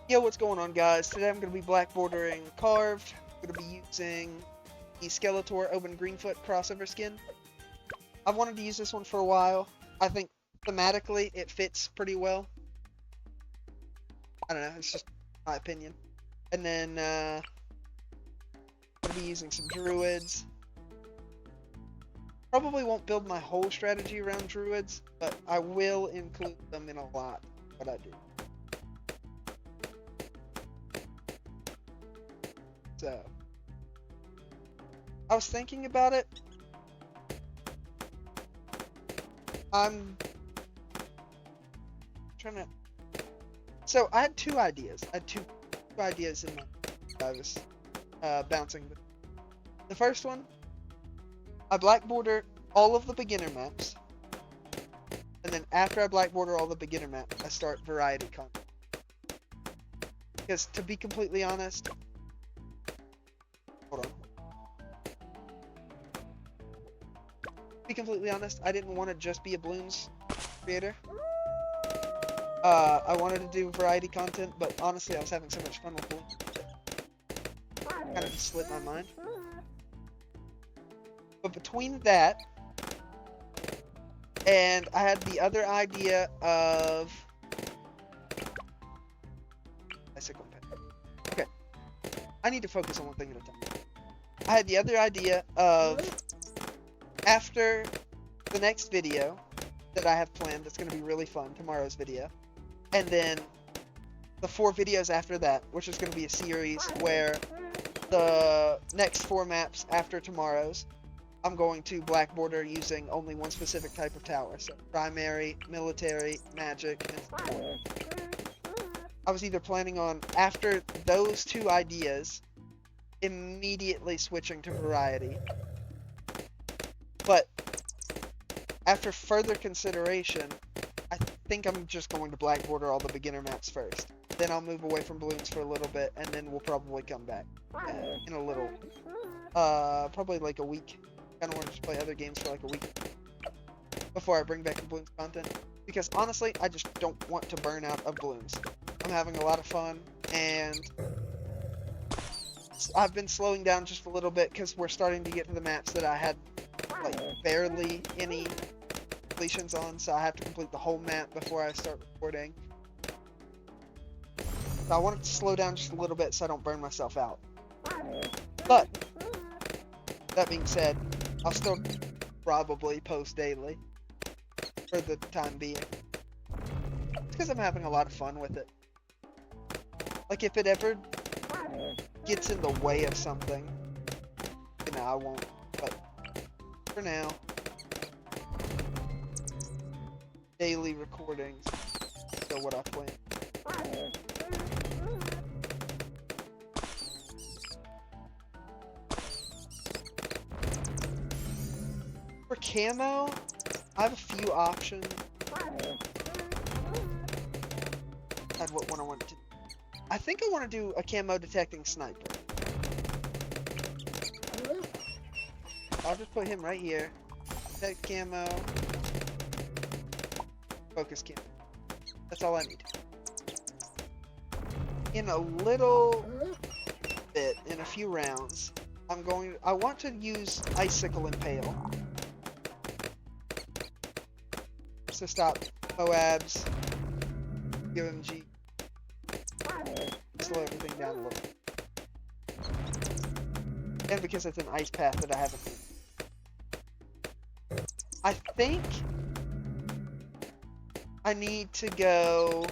Yo, what's going on, guys? Today I'm going to be black bordering Carved. I'm going to be using the Skeletor Open Greenfoot crossover skin. I've wanted to use this one for a while. I think thematically it fits pretty well. I don't know, it's just my opinion. And then I'm going to be using some Druids. Probably won't build my whole strategy around Druids, but I will include them in a lot of what I do. So, I was thinking about it. I'm trying to. So I had two ideas. I had two ideas in mind. I was bouncing. The first one, I black border all of the beginner maps, and then after I black border all the beginner maps, I start variety content. Because to be completely honest, hold on. To be completely honest, I didn't want to just be a Bloons creator. I wanted to do variety content, but honestly, I was having so much fun with Bloons. Kind of just slipped my mind. But between that, and I had the other idea of... Okay. I need to focus on one thing at a time. I had the other idea of, after the next video that I have planned, that's going to be really fun, tomorrow's video, and then the 4 videos after that, which is going to be a series where the next 4 maps after tomorrow's, I'm going to black border using only one specific type of tower. So primary, military, magic, and support. I was either planning on, after those 2 ideas, immediately switching to variety. But after further consideration, I think I'm just going to black border all the beginner maps first. Then I'll move away from Bloons for a little bit, and then we'll probably come back in a little, probably like a week. I kind of want to just play other games for like a week before I bring back the Bloons content. Because honestly, I just don't want to burn out of Bloons. I'm having a lot of fun, and I've been slowing down just a little bit because we're starting to get to the maps that I had like barely any completions on, so I have to complete the whole map before I start recording. So I want it to slow down just a little bit so I don't burn myself out. But that being said, I'll still probably post daily for the time being. It's because I'm having a lot of fun with it. Like, if it ever gets in the way of something, you know, I won't. But for now, daily recordings is still what I plan. For camo, I have a few options. And what one I want to do. I think I want to do a camo detecting sniper. I'll just put him right here. Detect camo. Focus camo. That's all I need. In a little bit, in a few rounds, I want to use Icicle Impale. To stop Moabs, UMG, slow everything down a little. And because it's an ice path that I haven't used. I think I need to go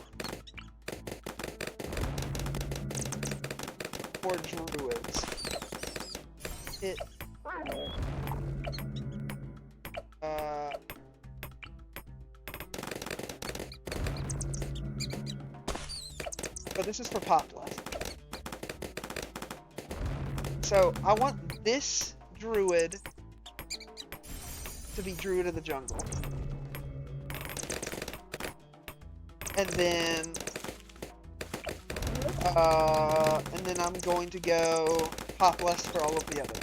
for Druids. But this is for Pop Blast. So I want this Druid to be Druid of the Jungle. And then I'm going to go Pop Blast for all of the others.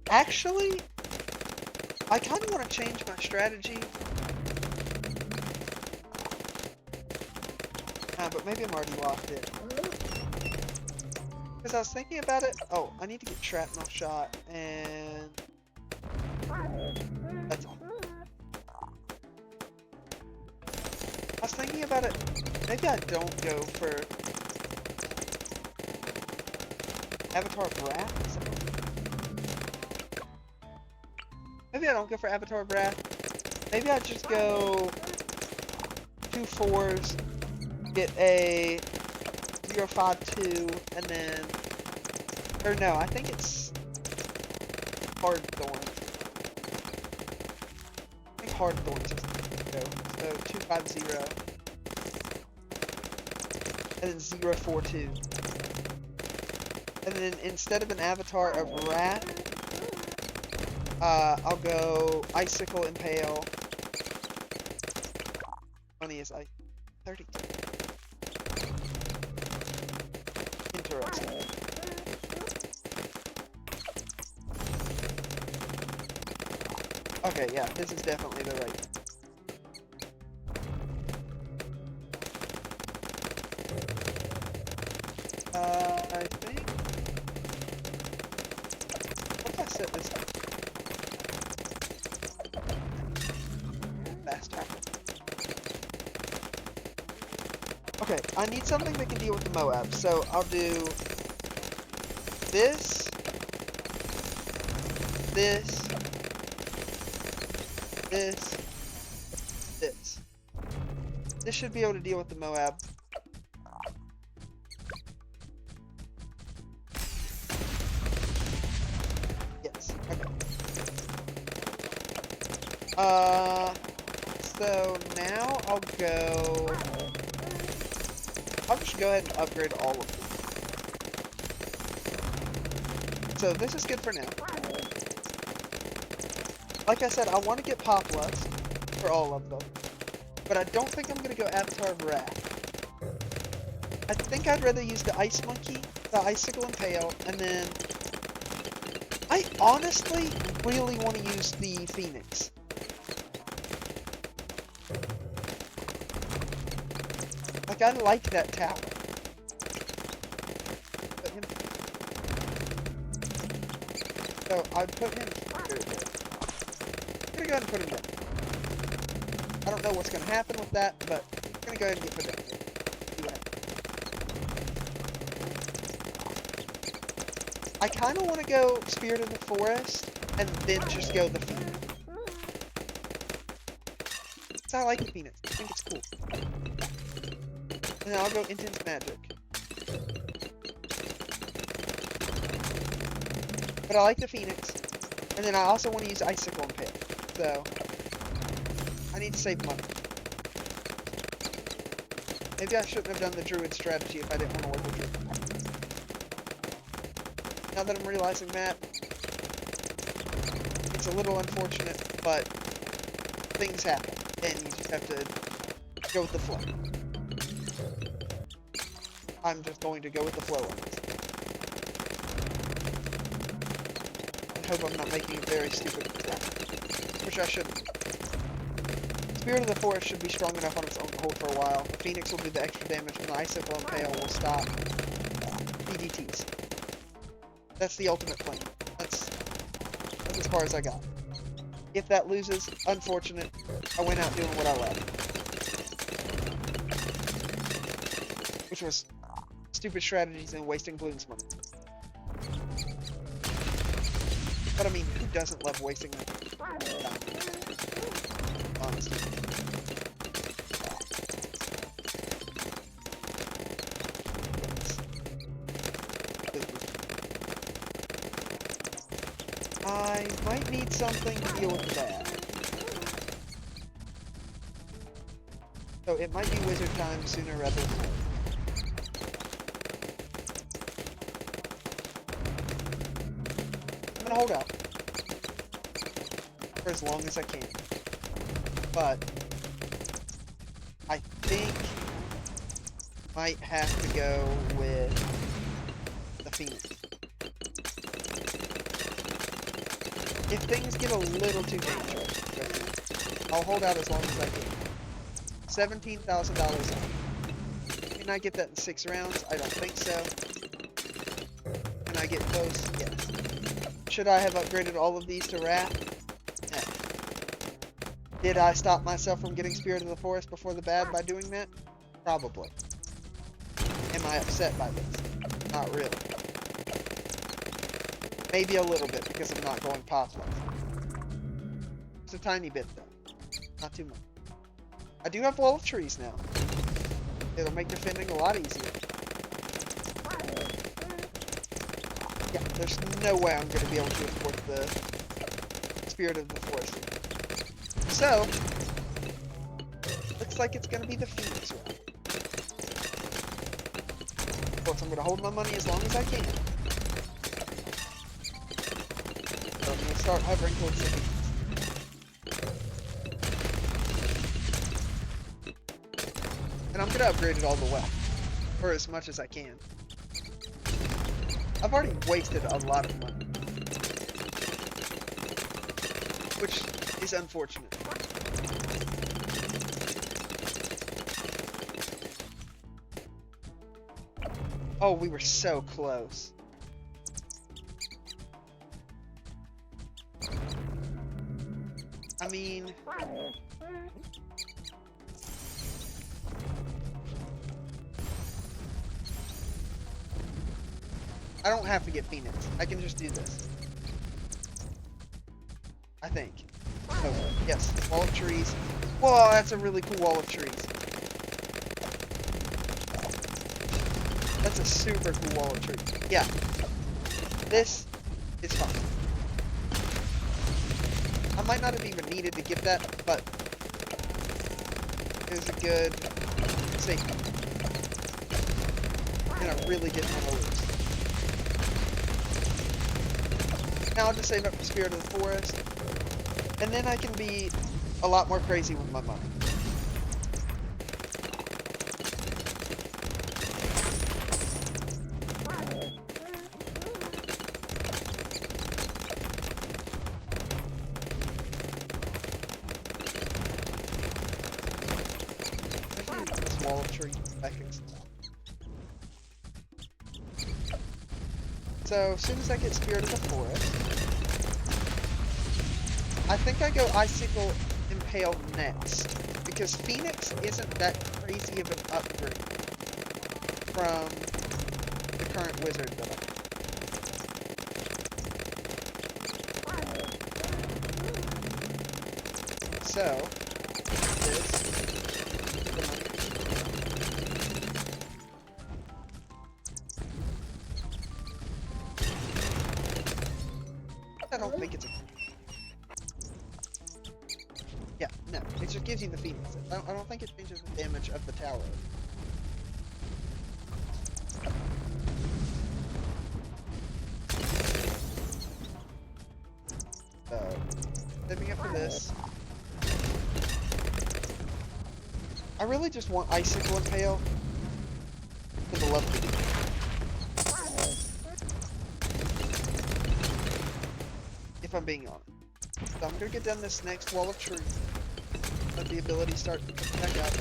Actually, I kind of want to change my strategy But maybe I'm already locked in. Because I was thinking about it. Oh, I need to get shrapnel shot, and that's all. I was thinking about it. Maybe I don't go for Avatar of Wrath. Maybe I don't go for Avatar of Wrath. Maybe I just go 2 4s, get a 052, and then, or no, I think it's Hard Thorn. I think Hard Thorns is the go. So 250, and then 042. And then instead of an Avatar of Wrath, I'll go Icicle Impale. Money is 32. Interesting. Okay, yeah, this is definitely the right. I think. What if I set this up? Faster. Okay, I need something that can deal with the Moab, so I'll do this, this, this, this. This should be able to deal with the Moab. Yes, okay. So now I'll just go ahead and upgrade all of them. So this is good for now. Like I said, I want to get Poplust for all of them. But I don't think I'm going to go Avatar of Wrath. I think I'd rather use the Ice Monkey, the Icicle Impale, and then I honestly really want to use the Phoenix. Like, I like that tower. Put him. So, I'd put him here. I'm gonna go ahead and put him down. I don't know what's gonna happen with that, but I'm gonna go ahead and get put down here. See what happens. I kinda wanna go Spirit of the Forest, and then just go the Phoenix. So I like the Phoenix. I think it's cool. And then I'll go Intense Magic. But I like the Phoenix. And then I also want to use Icicle Impale. So I need to save money. Maybe I shouldn't have done the Druid strategy if I didn't want to work with Druid. Now that I'm realizing that, it's a little unfortunate, but things happen. And you just have to go with the flow. I'm just going to go with the flow on this. I hope I'm not making a very stupid mistake. Which I shouldn't. Spirit of the Forest should be strong enough on its own to hold for a while. The Phoenix will do the extra damage, and the Icicle Impale will stop PDTs. That's the ultimate plan. That's as far as I got. If that loses, unfortunate. I went out doing what I love. Which was stupid strategies and wasting Bloons money. But I mean, who doesn't love wasting money? Honestly. I might need something to deal with that. So it might be wizard time sooner rather than later. I'm gonna hold out for as long as I can. But I think might have to go with the Phoenix. If things get a little too dangerous, I'll hold out as long as I can. $17,000 off. Can I get that in 6 rounds? I don't think so. Can I get close? Yes. Should I have upgraded all of these to Wrath? No. Did I stop myself from getting Spirit of the Forest before the bad by doing that? Probably. Am I upset by this? Not really. Maybe a little bit because I'm not going Poplar. It's a tiny bit though. Not too much. I do have Wall of Trees now. It'll make defending a lot easier. Yeah, there's no way I'm going to be able to afford the Spirit of the Forest. So, looks like it's going to be the Phoenix one. Of course, I'm going to hold my money as long as I can. So I'm going to start hovering towards the Phoenix. And I'm going to upgrade it all the way. Or as much as I can. I've already wasted a lot of money. Which is unfortunate. Oh, we were so close. I mean... I don't have to get Phoenix. I can just do this. I think. Oh, yes. Wall of trees. Whoa, that's a really cool wall of trees. That's a super cool wall of trees. Yeah. This is fine. I might not have even needed to get that, but it was a good safety. And I really didn't want to lose. Now I'll just save up for Spirit of the Forest. And then I can be a lot more crazy with my money. This wall of trees back in. So as soon as I get Spirit of the Forest, I think I go Icicle Impale next, because Phoenix isn't that crazy of an upgrade from the current wizard that I have. So, this. I don't think it's a... Yeah, no, it just gives you the Phoenix. I don't think it changes the damage of the tower. So, saving up for this. I really just want Icicle Impale for the love of the game. If I'm being honest. So I'm gonna get done this next wall of trees. Let the ability start to come back up.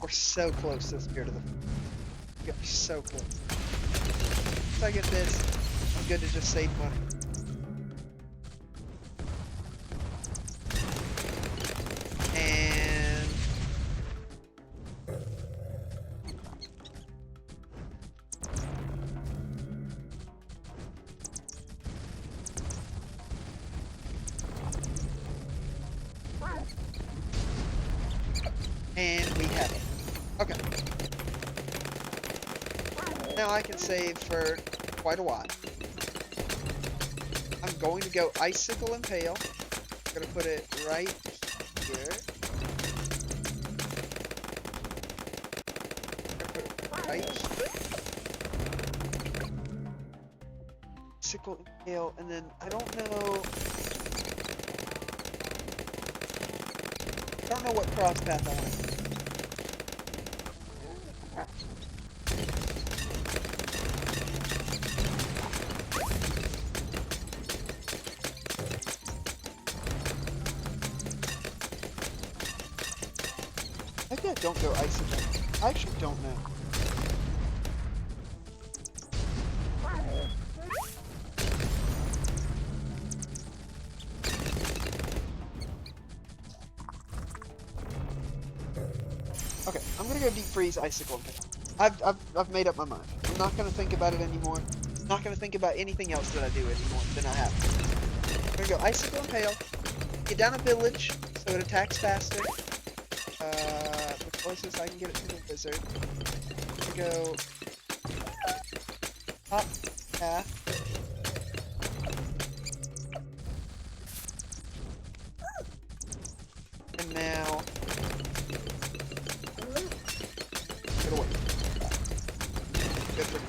We're so close to the Spirit of the... We are so close. If I get this, I'm good to just save money. And... and we have it. Okay. Now I can save for quite a while. I'm going to go Icicle Impale. I'm going to put it right here. I'm going to put it right here. Icicle Impale, and then I don't know what cross path I want to do. Maybe I don't go icicle. I actually don't know. Okay, I'm gonna go deep freeze icicle. I've made up my mind. I'm not gonna think about it anymore. I'm not gonna think about anything else that I do anymore than I have. I'm gonna go icicle impale. Get down a village so it attacks faster. The closest I can get it to the wizard. I'm gonna go top path. And now get away. Good for me.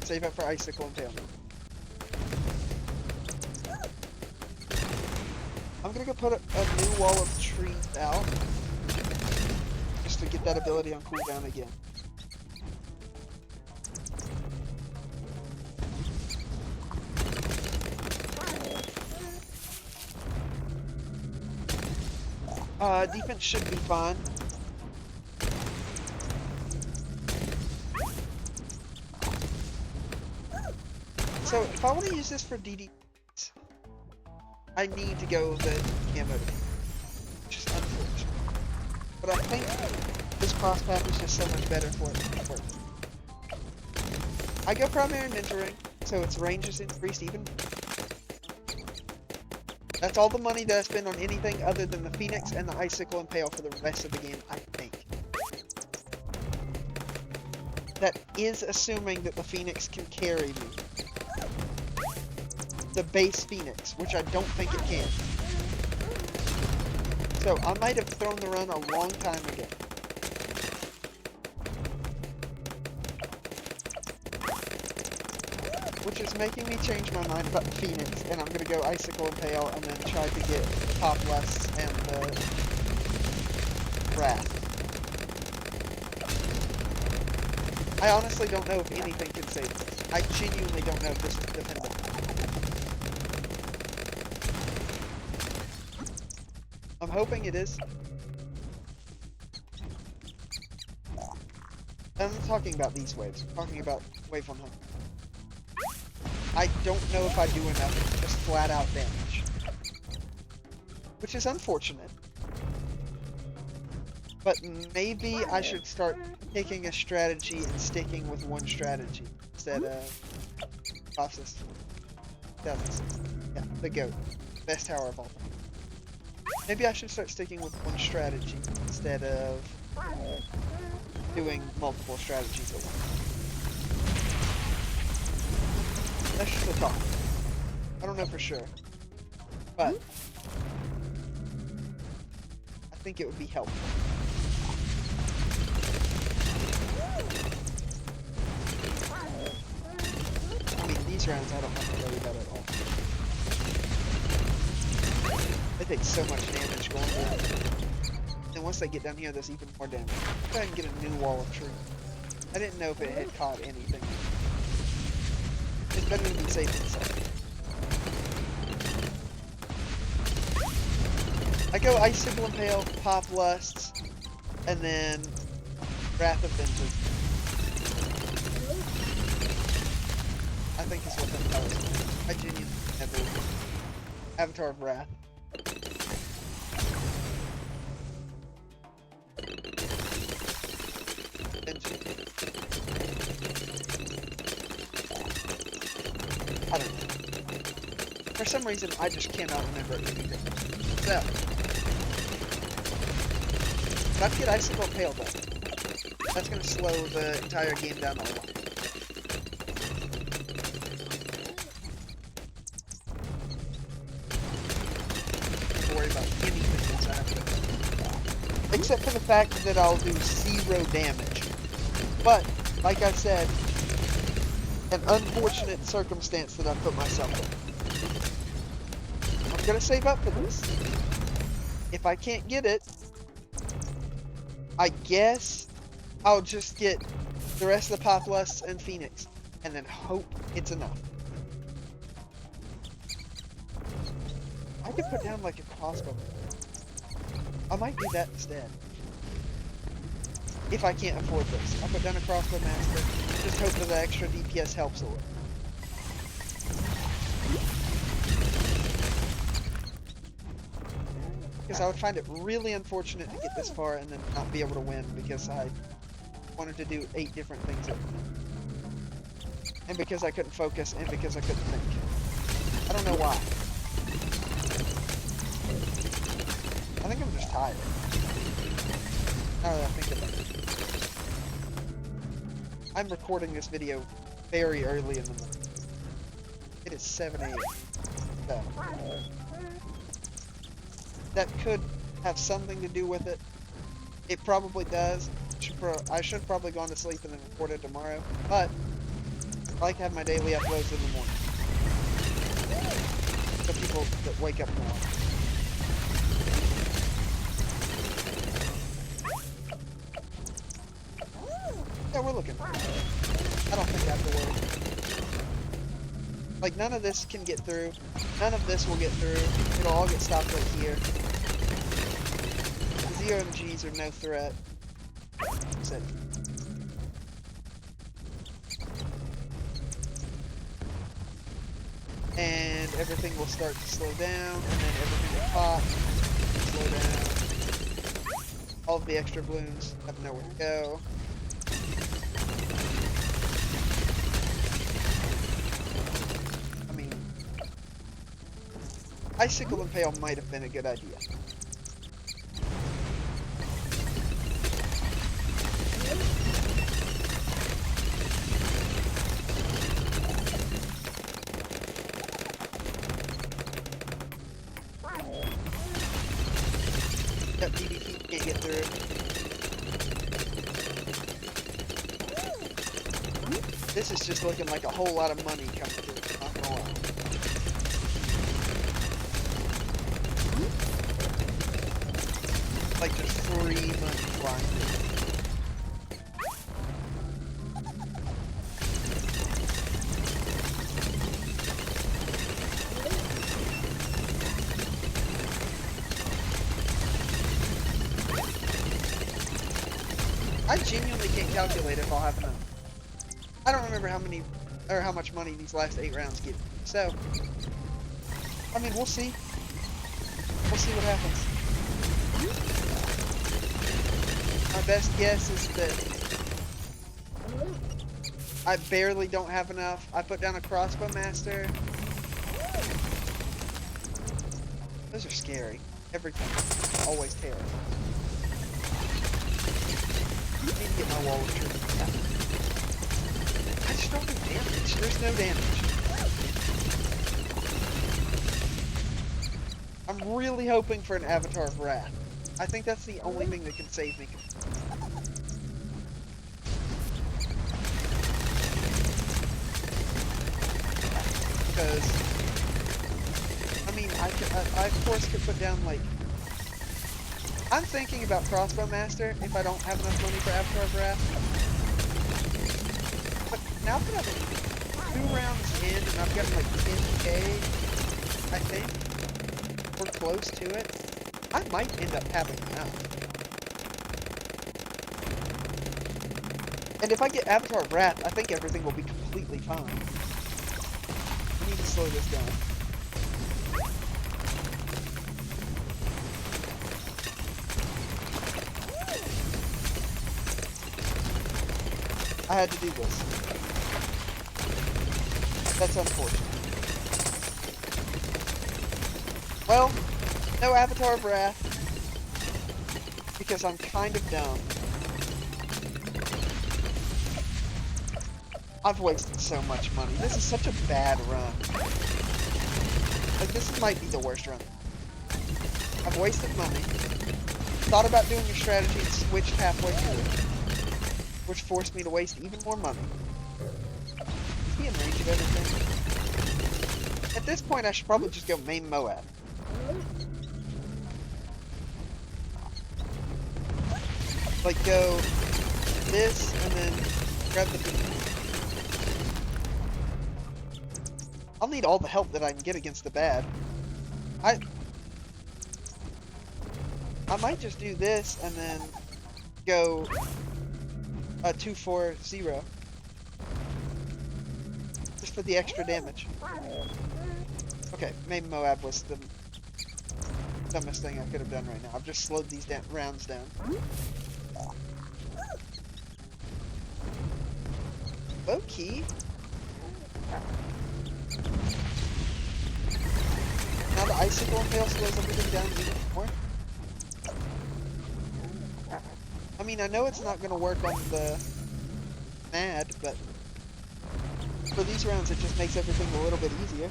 Save up for icicle impalement. I'm gonna go put a new wall of trees out just to get that ability on cooldown again. Defense should be fine. So if I want to use this for DD, I need to go the ammo, which is unfortunate. But I think this cross path is just so much better for it. I go primary mentoring, so its range is increased even. That's all the money that I spend on anything other than the Phoenix and the Icicle Impale for the rest of the game, I think. That is assuming that the Phoenix can carry me. The base Phoenix, which I don't think it can. So I might have thrown the run a long time ago. Which is making me change my mind about the Phoenix, and I'm gonna go Icicle Impale and then try to get the Pop Lust and the Wrath. I honestly don't know if anything can save this. I genuinely don't know if this is defendable. I'm hoping it is. I'm not talking about these waves. I'm talking about wave 100. I don't know if I do enough just flat out damage. Which is unfortunate. But maybe I should start picking a strategy and sticking with one strategy instead of Bosses. Yeah, the GOAT. Best tower of all time. Maybe I should start sticking with one strategy instead of doing multiple strategies at once. That's just a thought. I don't know for sure. But I think it would be helpful. I mean, these rounds I don't have to worry about at all. They take so much damage going through. And once they get down here, there's even more damage. Go ahead and get a new wall of tree. I didn't know if it had caught anything. It's better to be safe than sorry. I go Icicle Impale, Pop Lusts, and then Wrath of Vengeance. I think is what that does. I genuinely never Avatar of Wrath. I don't know. For some reason, I just cannot remember anything. So, if I get Icicle Impale though, that's going to slow the entire game down a lot. Don't have to worry about anything inside. Except for the fact that I'll do 0 damage. But, like I said, an unfortunate circumstance that I put myself in. I'm gonna save up for this. If I can't get it, I guess I'll just get the rest of the Pop Lusts and Phoenix, and then hope it's enough. I could put down like a crossbow. I might do that instead. If I can't afford this. I'll put down a crossbow master. Just hope that the extra DPS helps a little. Because I would find it really unfortunate to get this far and then not be able to win because I wanted to do 8 different things at once. And because I couldn't focus and because I couldn't think. I don't know why. I think I'm just tired. Now that I think about it. I'm recording this video very early in the morning. It is 7 a.m. So, that could have something to do with it. It probably does. I should probably go on to sleep and then record it tomorrow. But I like to have my daily uploads in the morning. For people that wake up in the morning. Yeah, we're looking. I don't think I have to worry. Like, none of this can get through. None of this will get through. It'll all get stopped right here. The ZOMGs are no threat. That's it. And everything will start to slow down, and then everything will pop, slow down. All of the extra balloons have nowhere to go. I mean, Icicle Impale might have been a good idea. That DBT can't get through. This is just looking like a whole lot of money coming through, not gonna lie. Like just free money flying through. I genuinely can't calculate if I'll have enough. I don't remember how many, or how much money these last 8 rounds give me. So, I mean, we'll see. We'll see what happens. My best guess is that I barely don't have enough. I put down a crossbow master. Those are scary. Every time. Always terrible. I need to get my wall of truth. I just don't do damage. There's no damage. I'm really hoping for an Avatar of Wrath. I think that's the only thing that can save me. Because, I mean, I of course could put down, like, I'm thinking about Crossbow Master if I don't have enough money for Avatar of Wrath. But now that I'm 2 rounds in and I've got like 10k, I think, or close to it, I might end up having enough. And if I get Avatar of Wrath, I think everything will be completely fine. I need to slow this down. I had to do this. That's unfortunate. Well, no Avatar of Wrath. Because I'm kind of dumb. I've wasted so much money. This is such a bad run. Like, this might be the worst run. I've wasted money. Thought about doing a strategy and switched halfway through it. Which forced me to waste even more money. Is he in range of everything? At this point, I should probably just go main Moab. Like, go this, and then grab the beam. I'll need all the help that I can get against the bad. I might just do this and then go a 2-4-0 just for the extra damage. Okay, maybe Moab was the dumbest thing I could have done right now. I've just slowed these rounds down. Low key. Now the icicle impale slows everything down even more. I mean, I know it's not going to work on the Mad, but for these rounds it just makes everything a little bit easier.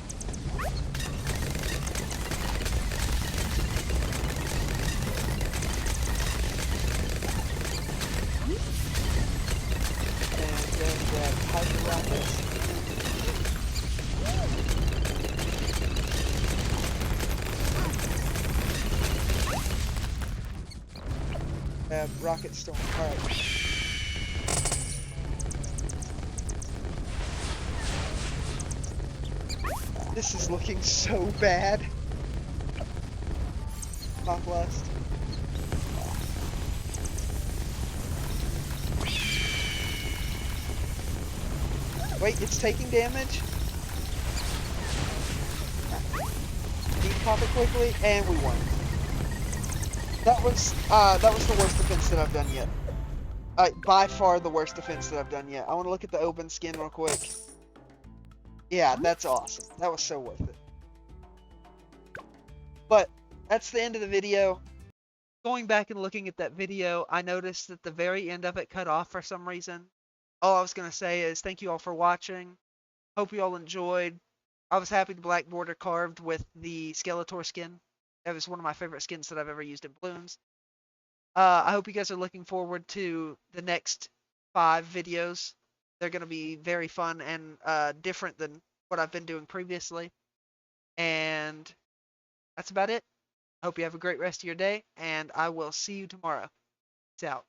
And then grab Hydro Rockets. Rocket Storm. Alright. This is looking so bad. Pop Lust. Wait, it's taking damage. Need to pop it quickly, and we won. That was the worst defense that I've done yet. By far the worst defense that I've done yet. I want to look at the open skin real quick. Yeah, that's awesome. That was so worth it. But that's the end of the video. Going back and looking at that video, I noticed that the very end of it cut off for some reason. All I was going to say is thank you all for watching. Hope you all enjoyed. I was happy the black border carved with the Skeletor skin. That was one of my favorite skins that I've ever used in Bloons. I hope you guys are looking forward to the next 5 videos. They're going to be very fun and different than what I've been doing previously. And that's about it. I hope you have a great rest of your day, and I will see you tomorrow. Peace out.